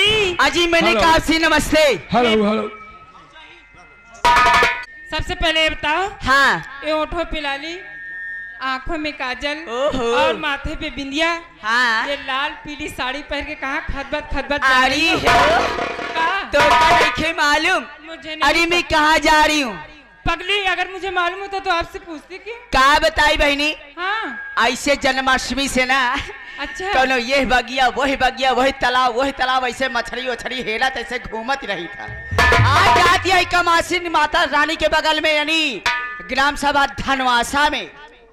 जी अजी मैंने कहा आपसे नमस्ते। Hello hello. सबसे पहले ये बताओ, हाँ ये ओठों पे लाली, आंखों में काजल ओहो। और माथे पे बिंदिया, हाँ ये लाल पीली साड़ी पहन के कहाँ खदबद आ रही हो? तो क्या मालूम? मुझे अरे नहीं मैं कहाँ जा रही हूँ? पगली, अगर मुझे मालूम होता तो आपसे पूछती क्यों? कहा बताई बहनी? हाँ ऐसे जन्माष्टमी से ना अच्छा कौनो ये बगिया वही बगिया वही तालाब ऐसे मछली वछली हेला तैसे घूमत रही था। आज जाती है कमासिन माता रानी के बगल में यानी ग्राम सभा धनवासा में।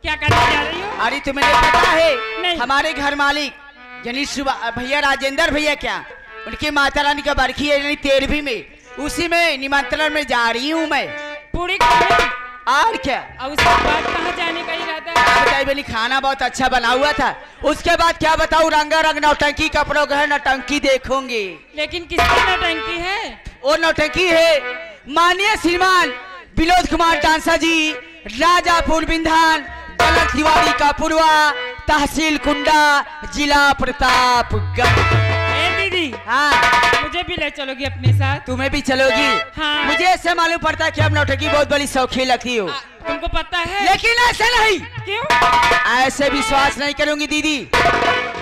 क्या करने जा रही हो? अरे तुम्हें पता है नहीं। हमारे घर मालिक यानी भैया राजेंद्र भैया क्या उनकी माता रानी का बरखी है यानी 13वीं में, उसी में निमंत्रण में जा रही हूँ मैं। पूरी खाने और क्या? और उसके बाद कहाँ जाने का इरादा है? बताइए बनी, खाना बहुत अच्छा बना हुआ था। उसके बाद क्या बताऊँ, रंगारंग नौटंकी कपड़ों का नौटंकी देखूंगी। लेकिन किसकी नौटंकी है? वो नौटंकी है माननीय श्रीमान विनोद कुमार डांसा जी, राजापुर बिंधान, गलत तिवारी का पुरवा, तहसील कुंडा, जिला प्रतापगढ़। दीदी हाँ मुझे भी ले चलोगी अपने साथ? तुम्हें भी चलोगी? हाँ। मुझे ऐसे मालूम पड़ता है कि अब नौटंकी बहुत बड़ी शौकीन लगती हो। तुमको पता है? लेकिन ऐसे नहीं। क्यों? ऐसे विश्वास नहीं करूंगी दीदी।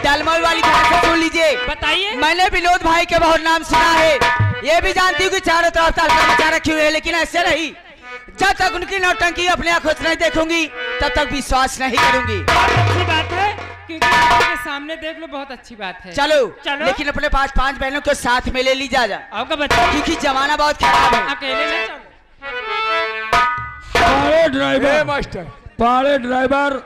डलमोई वाली ध्यान से सुन लीजिए। बताइए। मैंने विनोद भाई के बहुत नाम सुना है, ये भी जानती हूँ कि चारों तरफ तहलका मचा रखी हुई है, लेकिन ऐसे नहीं। जब तक उनकी नौटंकी अपने आंखों से नहीं देखूंगी तब तक विश्वास नहीं करूंगी। बहुत अच्छी बात है, क्योंकि आपके सामने देख लो, बहुत अच्छी बात है। चलो चलो। लेकिन अपने पास 5 बहनों को साथ में ले ली जा आपका बच्चा क्योंकि जमाना बहुत खराब है। अकेले न चलो। पारे ड्राइवर मास्टर, पारे ड्राइवर